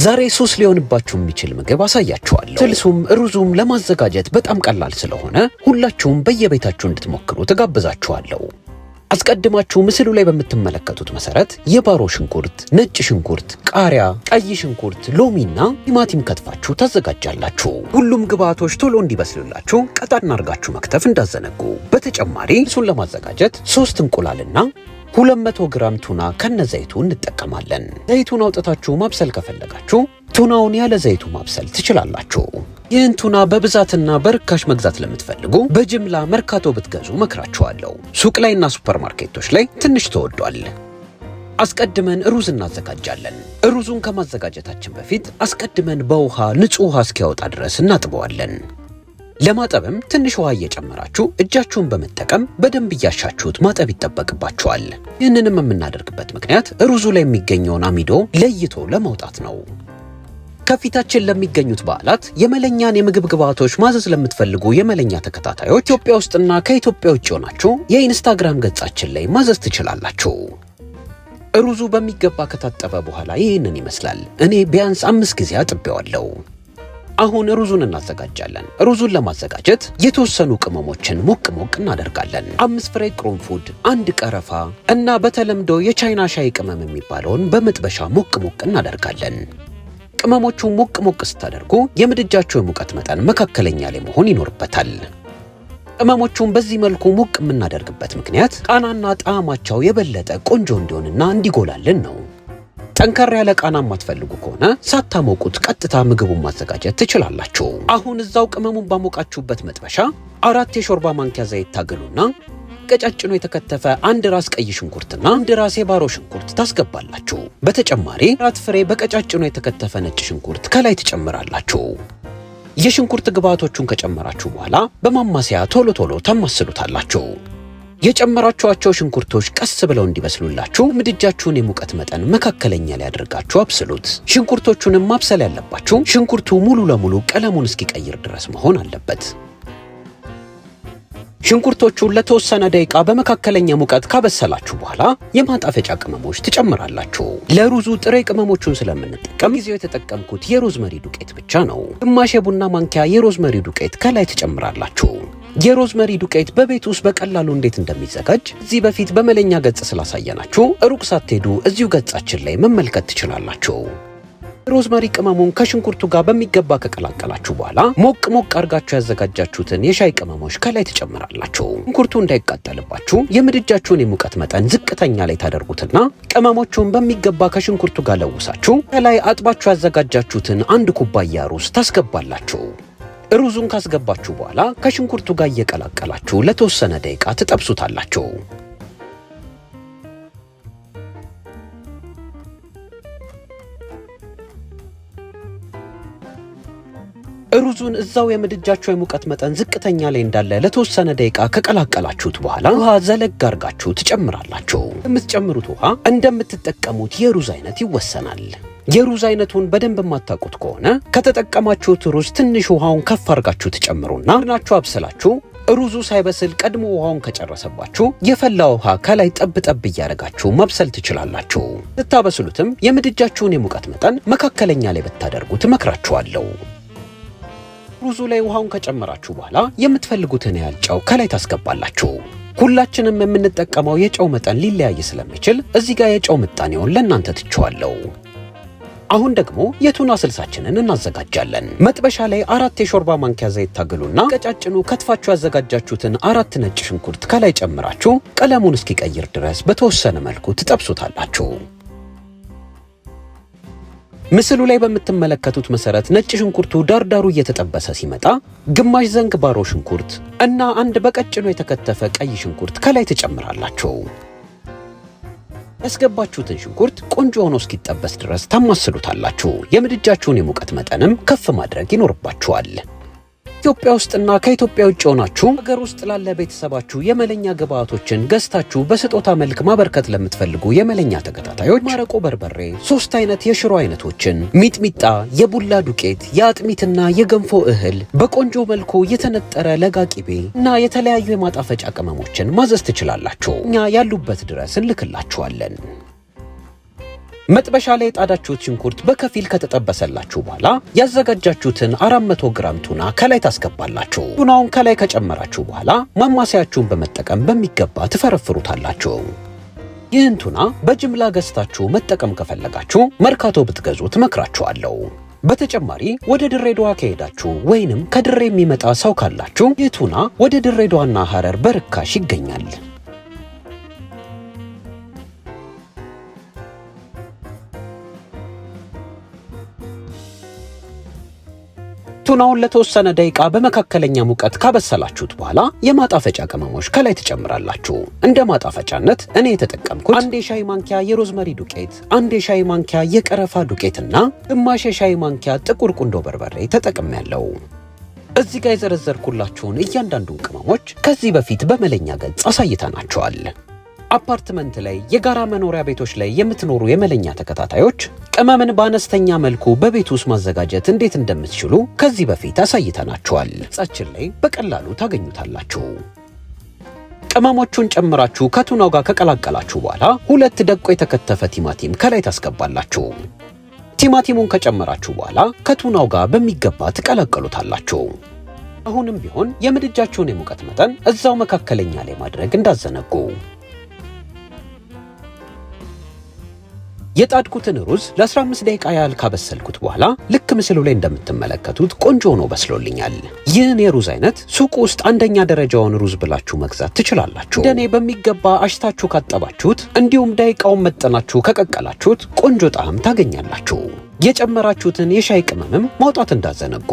ዛሬ ሶስ ሊሆንባችሁ የሚችል ምግብ አሳያችኋለሁ። ስልሱም ሩዙም ለማዘጋጀት በጣም ቀላል ስለሆነ ሁላችሁም በየቤታችሁ እንድትሞክሩ ተጋብዛችኋለሁ። አስቀድማችሁ ምስሉ ላይ በምትመለከቱት መሰረት የባሮ ሽንኩርት፣ ነጭ ሽንኩርት፣ ቃሪያ፣ ቀይ ሽንኩርት፣ ሎሚና ቲማቲም ከትፋችሁ ታዘጋጃላችሁ። ሁሉም ግብአቶች ቶሎ እንዲበስሉላችሁ ቀጠን አድርጋችሁ መክተፍ እንዳዘነጉ። በተጨማሪ እሱን ለማዘጋጀት 3 እንቁላልና 200 ግራም ቱና ከነዘይቱ እንጠቀማለን። ዘይቱን አውጥታችሁ ማብሰል ከፈለጋችሁ ቱናውን ያለ ዘይቱ ማብሰል ትችላላችሁ። ይህን ቱና በብዛትና በርካሽ መግዛት ለምትፈልጉ በጅምላ መርካቶ ብትገዙ መክራችኋለሁ። ሱቅ ላይና ሱፐርማርኬቶች ላይ ትንሽ ተወዷል። አስቀድመን ሩዝ እናዘጋጃለን። ሩዙን ከማዘጋጀታችን በፊት አስቀድመን በውሃ ንጹህ ውሃ እስኪያወጣ ድረስ እናጥበዋለን። ለማጠብም ትንሽ ውሃ እየጨመራችሁ እጃችሁን በመጠቀም በደንብ እያሻችሁት ማጠብ ይጠበቅባችኋል። ይህንንም የምናደርግበት ምክንያት ሩዙ ላይ የሚገኘውን አሚዶ ለይቶ ለማውጣት ነው። ከፊታችን ለሚገኙት በዓላት የመለኛን የምግብ ግብአቶች ማዘዝ ለምትፈልጉ የመለኛ ተከታታዮች ኢትዮጵያ ውስጥና ከኢትዮጵያ ውጭ ሆናችሁ የኢንስታግራም ገጻችን ላይ ማዘዝ ትችላላችሁ። ሩዙ በሚገባ ከታጠበ በኋላ ይህንን ይመስላል። እኔ ቢያንስ 5 ጊዜ አጥቤዋለሁ። አሁን ሩዙን እናዘጋጃለን። ሩዙን ለማዘጋጀት የተወሰኑ ቅመሞችን ሞቅ እናደርጋለን። 5 ፍሬ ቅርንፉድ፣ 1 ቀረፋ እና በተለምዶ የቻይና ሻይ ቅመም የሚባለውን በመጥበሻ ሞቅ እናደርጋለን። ቅመሞቹ ሞቅ ስታደርጉ የምድጃቸው የሙቀት መጠን መካከለኛ ላይ መሆን ይኖርበታል። ቅመሞቹን በዚህ መልኩ ሞቅ የምናደርግበት ምክንያት ቃናና ጣዕማቸው የበለጠ ቆንጆ እንዲሆንና እንዲጎላልን ነው። ጠንከር ያለ ቃና የማትፈልጉ ከሆነ ሳታሞቁት ቀጥታ ምግቡን ማዘጋጀት ትችላላችሁ። አሁን እዛው ቅመሙን ባሞቃችሁበት መጥበሻ 4 የሾርባ ማንኪያ ዘይት ታገሉና ቀጫጭኖ የተከተፈ 1 ራስ ቀይ ሽንኩርትና 1 ራስ የባሮ ሽንኩርት ታስገባላችሁ። በተጨማሪ 4 ፍሬ በቀጫጭኖ የተከተፈ ነጭ ሽንኩርት ከላይ ትጨምራላችሁ። የሽንኩርት ግብአቶቹን ከጨመራችሁ በኋላ በማማሰያ ቶሎ ታማስሉታላችሁ። የጨመራችኋቸው ሽንኩርቶች ቀስ ብለው እንዲበስሉላችሁ ምድጃችሁን የሙቀት መጠን መካከለኛ ላይ አድርጋችሁ አብስሉት። ሽንኩርቶቹንም ማብሰል ያለባችሁ ሽንኩርቱ ሙሉ ለሙሉ ቀለሙን እስኪቀይር ድረስ መሆን አለበት። ሽንኩርቶቹን ለተወሰነ ደቂቃ በመካከለኛ ሙቀት ካበሰላችሁ በኋላ የማጣፈጫ ቅመሞች ትጨምራላችሁ። ለሩዙ ጥሬ ቅመሞቹን ስለምንጠቀም ጊዜው የተጠቀምኩት የሮዝመሪ ዱቄት ብቻ ነው። ግማሽ የቡና ማንኪያ የሮዝመሪ ዱቄት ከላይ ትጨምራላችሁ። የሮዝመሪ ዱቄት በቤት ውስጥ በቀላሉ እንዴት እንደሚዘጋጅ እዚህ በፊት በመለኛ ገጽ ስላሳየናችሁ ሩቅ ሳትሄዱ እዚሁ ገጻችን ላይ መመልከት ትችላላችሁ። ሮዝመሪ ቅመሙን ከሽንኩርቱ ጋር በሚገባ ከቀላቀላችሁ በኋላ ሞቅ አድርጋችሁ ያዘጋጃችሁትን የሻይ ቅመሞች ከላይ ትጨምራላችሁ። ሽንኩርቱ እንዳይቃጠልባችሁ የምድጃችሁን የሙቀት መጠን ዝቅተኛ ላይ ታደርጉትና ቅመሞቹን በሚገባ ከሽንኩርቱ ጋር ለውሳችሁ ከላይ አጥባችሁ ያዘጋጃችሁትን 1 ኩባያ ሩዝ ታስገባላችሁ። ሩዙን ካስገባችሁ በኋላ ከሽንኩርቱ ጋር እየቀላቀላችሁ ለተወሰነ ደቂቃ ትጠብሱታላችሁ። ሩዙን እዛው የምድጃችሁ የሙቀት መጠን ዝቅተኛ ላይ እንዳለ ለተወሰነ ደቂቃ ከቀላቀላችሁት በኋላ ውሃ ዘለግ አድርጋችሁ ትጨምራላችሁ። የምትጨምሩት ውሃ እንደምትጠቀሙት የሩዝ አይነት ይወሰናል። የሩዝ አይነቱን በደንብ የማታውቁት ከሆነ ከተጠቀማችሁት ሩዝ ትንሽ ውሃውን ከፍ አድርጋችሁ ትጨምሩና ናችሁ አብስላችሁ ሩዙ ሳይበስል ቀድሞ ውሃውን ከጨረሰባችሁ የፈላ ውሃ ከላይ ጠብ እያደረጋችሁ ማብሰል ትችላላችሁ። ስታበስሉትም የምድጃችሁን የሙቀት መጠን መካከለኛ ላይ ብታደርጉ ትመክራችኋለሁ። ሩዙ ላይ ውሃውን ከጨመራችሁ በኋላ የምትፈልጉትን ያህል ጨው ከላይ ታስገባላችሁ። ሁላችንም የምንጠቀመው የጨው መጠን ሊለያይ ስለሚችል እዚህ ጋር የጨው ምጣኔውን ለእናንተ ትቼዋለሁ። አሁን ደግሞ የቱና ስልሳችንን እናዘጋጃለን። መጥበሻ ላይ 4 የሾርባ ማንኪያ ዘይት ታገሉና ቀጫጭኑ ከትፋችሁ ያዘጋጃችሁትን 4 ነጭ ሽንኩርት ከላይ ጨምራችሁ ቀለሙን እስኪቀይር ድረስ በተወሰነ መልኩ ትጠብሱታላችሁ። ምስሉ ላይ በምትመለከቱት መሰረት ነጭ ሽንኩርቱ ዳርዳሩ እየተጠበሰ ሲመጣ ግማሽ ዘንግ ባሮ ሽንኩርት እና 1 በቀጭኑ የተከተፈ ቀይ ሽንኩርት ከላይ ትጨምራላችሁ። ያስገባችሁትን ሽንኩርት ቆንጆ ሆኖ እስኪጠበስ ድረስ ታማስሉታላችሁ። የምድጃችሁን የሙቀት መጠንም ከፍ ማድረግ ይኖርባችኋል። ኢትዮጵያ ውስጥና ከኢትዮጵያ ውጭ ሆናችሁ ሀገር ውስጥ ላለ ቤተሰባችሁ የመለኛ ግብአቶችን ገዝታችሁ በስጦታ መልክ ማበርከት ለምትፈልጉ የመለኛ ተከታታዮች ማረቆ በርበሬ፣ 3 አይነት የሽሮ አይነቶችን፣ ሚጥሚጣ፣ የቡላ ዱቄት፣ የአጥሚትና የገንፎ እህል፣ በቆንጆ መልኩ የተነጠረ ለጋ ቂቤ እና የተለያዩ የማጣፈጫ ቅመሞችን ማዘዝ ትችላላችሁ። እኛ ያሉበት ድረስ እንልክላችኋለን። መጥበሻ ላይ የጣዳችሁት ሽንኩርት በከፊል ከተጠበሰላችሁ በኋላ ያዘጋጃችሁትን 400 ግራም ቱና ከላይ ታስገባላችሁ። ቱናውን ከላይ ከጨመራችሁ በኋላ ማማሰያችሁን በመጠቀም በሚገባ ትፈረፍሩታላችሁ። ይህን ቱና በጅምላ ገዝታችሁ መጠቀም ከፈለጋችሁ መርካቶ ብትገዙ ትመክራችኋለሁ። በተጨማሪ ወደ ድሬዳዋ ከሄዳችሁ ወይንም ከድሬ የሚመጣ ሰው ካላችሁ ይህ ቱና ወደ ድሬዳዋና ሐረር በርካሽ ይገኛል። ቱናውን ለተወሰነ ደቂቃ በመካከለኛ ሙቀት ካበሰላችሁት በኋላ የማጣፈጫ ቅመሞች ከላይ ትጨምራላችሁ። እንደ ማጣፈጫነት እኔ የተጠቀምኩት 1 የሻይ ማንኪያ የሮዝመሪ ዱቄት፣ 1 የሻይ ማንኪያ የቀረፋ ዱቄትና ግማሽ የሻይ ማንኪያ ጥቁር ቁንዶ በርበሬ ተጠቅሜያለሁ። እዚህ ጋር የዘረዘርኩላችሁን እያንዳንዱን ቅመሞች ከዚህ በፊት በመለኛ ገጽ አሳይተናቸዋል። አፓርትመንት ላይ የጋራ መኖሪያ ቤቶች ላይ የምትኖሩ የመለኛ ተከታታዮች ቅመምን በአነስተኛ መልኩ በቤት ውስጥ ማዘጋጀት እንዴት እንደምትችሉ ከዚህ በፊት አሳይተናችኋል። ገጻችን ላይ በቀላሉ ታገኙታላችሁ። ቅመሞቹን ጨምራችሁ ከቱናው ጋር ከቀላቀላችሁ በኋላ 2 ደቆ የተከተፈ ቲማቲም ከላይ ታስገባላችሁ። ቲማቲሙን ከጨመራችሁ በኋላ ከቱናው ጋር በሚገባ ትቀላቀሉታላችሁ። አሁንም ቢሆን የምድጃችሁን የሙቀት መጠን እዛው መካከለኛ ላይ ማድረግ እንዳዘነጉ። የጣድኩትን ሩዝ ለ15 ደቂቃ ያህል ካበሰልኩት በኋላ ልክ ምስሉ ላይ እንደምትመለከቱት ቆንጆ ሆኖ በስሎልኛል። ይህን የሩዝ አይነት ሱቅ ውስጥ አንደኛ ደረጃውን ሩዝ ብላችሁ መግዛት ትችላላችሁ። እንደኔ በሚገባ አሽታችሁ ካጠባችሁት እንዲሁም ደቂቃውን መጠናችሁ ከቀቀላችሁት ቆንጆ ጣዕም ታገኛላችሁ። የጨመራችሁትን የሻይ ቅመምም ማውጣት እንዳዘነጉ።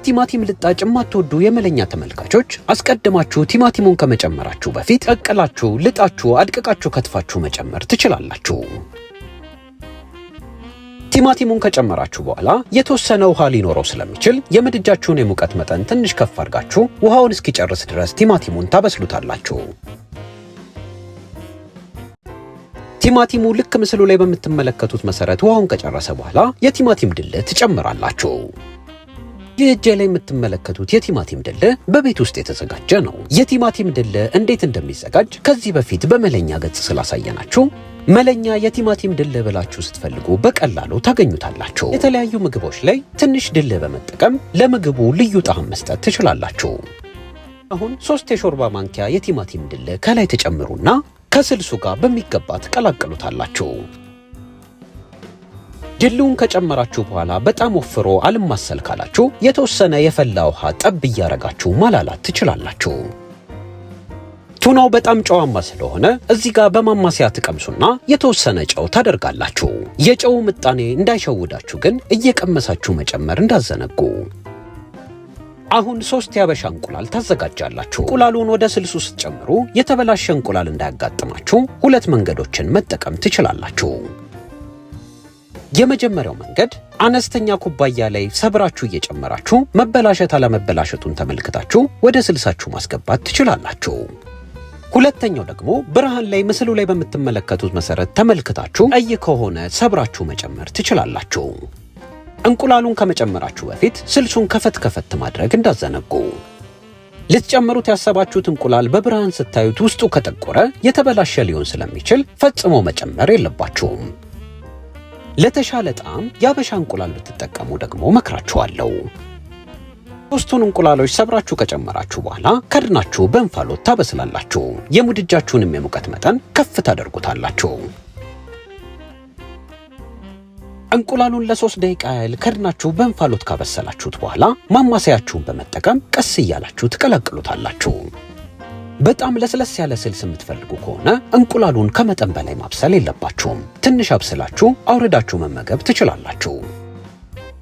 ቲማቲም ልጣጭ የማትወዱ የመለኛ ተመልካቾች አስቀድማችሁ ቲማቲሙን ከመጨመራችሁ በፊት ቀቅላችሁ ልጣችሁ አድቅቃችሁ ከትፋችሁ መጨመር ትችላላችሁ። ቲማቲሙን ከጨመራችሁ በኋላ የተወሰነ ውሃ ሊኖረው ስለሚችል የምድጃችሁን የሙቀት መጠን ትንሽ ከፍ አድርጋችሁ ውሃውን እስኪጨርስ ድረስ ቲማቲሙን ታበስሉታላችሁ። ቲማቲሙ ልክ ምስሉ ላይ በምትመለከቱት መሰረት ውሃውን ከጨረሰ በኋላ የቲማቲም ድልህ ትጨምራላችሁ። ይህ እጄ ላይ የምትመለከቱት የቲማቲም ድልህ በቤት ውስጥ የተዘጋጀ ነው። የቲማቲም ድልህ እንዴት እንደሚዘጋጅ ከዚህ በፊት በመለኛ ገጽ ስላሳየናችሁ መለኛ የቲማቲም ድልህ ብላችሁ ስትፈልጉ በቀላሉ ታገኙታላችሁ። የተለያዩ ምግቦች ላይ ትንሽ ድልህ በመጠቀም ለምግቡ ልዩ ጣዕም መስጠት ትችላላችሁ። አሁን 3 የሾርባ ማንኪያ የቲማቲም ድልህ ከላይ ተጨምሩና ከስልሱ ጋር በሚገባ ትቀላቅሉታላችሁ። ድልውን ከጨመራችሁ በኋላ በጣም ወፍሮ አልማሰል ካላችሁ የተወሰነ የፈላ ውሃ ጠብ እያረጋችሁ ማላላት ትችላላችሁ። ቱናው በጣም ጨዋማ ስለሆነ እዚህ ጋር በማማሰያ ትቀምሱና የተወሰነ ጨው ታደርጋላችሁ። የጨው ምጣኔ እንዳይሸውዳችሁ ግን እየቀመሳችሁ መጨመር እንዳዘነጉ። አሁን 3 ያበሻ እንቁላል ታዘጋጃላችሁ። እንቁላሉን ወደ ስልሱ ስትጨምሩ የተበላሸ እንቁላል እንዳያጋጥማችሁ 2 መንገዶችን መጠቀም ትችላላችሁ። የመጀመሪያው መንገድ አነስተኛ ኩባያ ላይ ሰብራችሁ እየጨመራችሁ መበላሸት አለመበላሸቱን ተመልክታችሁ ወደ ስልሳችሁ ማስገባት ትችላላችሁ። ሁለተኛው ደግሞ ብርሃን ላይ ምስሉ ላይ በምትመለከቱት መሰረት ተመልክታችሁ ቀይ ከሆነ ሰብራችሁ መጨመር ትችላላችሁ። እንቁላሉን ከመጨመራችሁ በፊት ስልሱን ከፈት ማድረግ እንዳዘነጉ። ልትጨምሩት ያሰባችሁት እንቁላል በብርሃን ስታዩት ውስጡ ከጠቆረ የተበላሸ ሊሆን ስለሚችል ፈጽሞ መጨመር የለባችሁም። ለተሻለ ጣዕም ያበሻ እንቁላል ብትጠቀሙ ደግሞ መክራችኋለሁ። 3ቱን እንቁላሎች ሰብራችሁ ከጨመራችሁ በኋላ ከድናችሁ በእንፋሎት ታበስላላችሁ። የምድጃችሁንም የሙቀት መጠን ከፍ ታደርጉታላችሁ። እንቁላሉን ለ3 ደቂቃ ያህል ከድናችሁ በእንፋሎት ካበሰላችሁት በኋላ ማማሰያችሁን በመጠቀም ቀስ እያላችሁ ትቀላቅሉታላችሁ። በጣም ለስለስ ያለ ስልስ የምትፈልጉ ከሆነ እንቁላሉን ከመጠን በላይ ማብሰል የለባችሁም። ትንሽ አብስላችሁ አውርዳችሁ መመገብ ትችላላችሁ።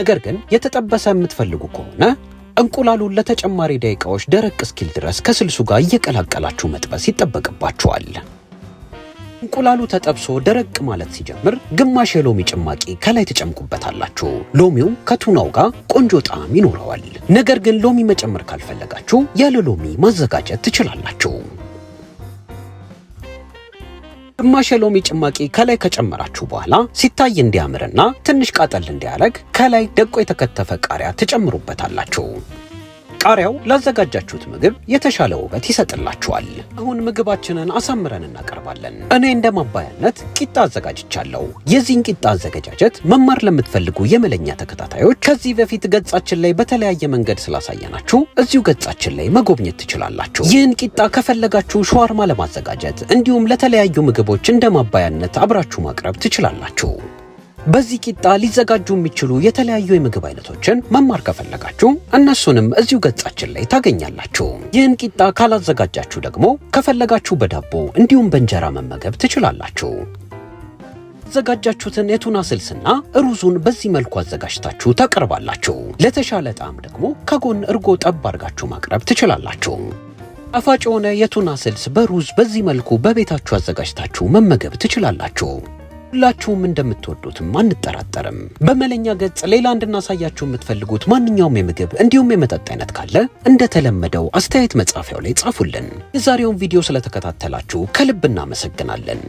ነገር ግን የተጠበሰ የምትፈልጉ ከሆነ እንቁላሉን ለተጨማሪ ደቂቃዎች ደረቅ እስኪል ድረስ ከስልሱ ጋር እየቀላቀላችሁ መጥበስ ይጠበቅባችኋል። እንቁላሉ ተጠብሶ ደረቅ ማለት ሲጀምር ግማሽ የሎሚ ጭማቂ ከላይ ተጨምቁበታላችሁ። ሎሚው ከቱናው ጋር ቆንጆ ጣዕም ይኖረዋል። ነገር ግን ሎሚ መጨመር ካልፈለጋችሁ ያለ ሎሚ ማዘጋጀት ትችላላችሁ። ግማሽ የሎሚ ጭማቂ ከላይ ከጨመራችሁ በኋላ ሲታይ እንዲያምርና ትንሽ ቃጠል እንዲያረግ ከላይ ደቆ የተከተፈ ቃሪያ ትጨምሩበታላችሁ። ቃሪያው ላዘጋጃችሁት ምግብ የተሻለ ውበት ይሰጥላችኋል። አሁን ምግባችንን አሳምረን እናቀርባለን። እኔ እንደ ማባያነት ቂጣ አዘጋጅቻለሁ። የዚህን ቂጣ አዘገጃጀት መማር ለምትፈልጉ የመለኛ ተከታታዮች ከዚህ በፊት ገጻችን ላይ በተለያየ መንገድ ስላሳየናችሁ እዚሁ ገጻችን ላይ መጎብኘት ትችላላችሁ። ይህን ቂጣ ከፈለጋችሁ ሸዋርማ ለማዘጋጀት እንዲሁም ለተለያዩ ምግቦች እንደ ማባያነት አብራችሁ ማቅረብ ትችላላችሁ። በዚህ ቂጣ ሊዘጋጁ የሚችሉ የተለያዩ የምግብ አይነቶችን መማር ከፈለጋችሁ እነሱንም እዚሁ ገጻችን ላይ ታገኛላችሁ። ይህን ቂጣ ካላዘጋጃችሁ ደግሞ ከፈለጋችሁ በዳቦ እንዲሁም በእንጀራ መመገብ ትችላላችሁ። ያዘጋጃችሁትን የቱና ስልስና ሩዙን በዚህ መልኩ አዘጋጅታችሁ ታቀርባላችሁ። ለተሻለ ጣዕም ደግሞ ከጎን እርጎ ጠብ አድርጋችሁ ማቅረብ ትችላላችሁ። ጣፋጭ የሆነ የቱና ስልስ በሩዝ በዚህ መልኩ በቤታችሁ አዘጋጅታችሁ መመገብ ትችላላችሁ። ሁላችሁም እንደምትወዱትም አንጠራጠርም። በመለኛ ገጽ ሌላ እንድናሳያችሁ የምትፈልጉት ማንኛውም የምግብ እንዲሁም የመጠጥ አይነት ካለ እንደተለመደው አስተያየት መጻፊያው ላይ ጻፉልን። የዛሬውን ቪዲዮ ስለተከታተላችሁ ከልብ እናመሰግናለን።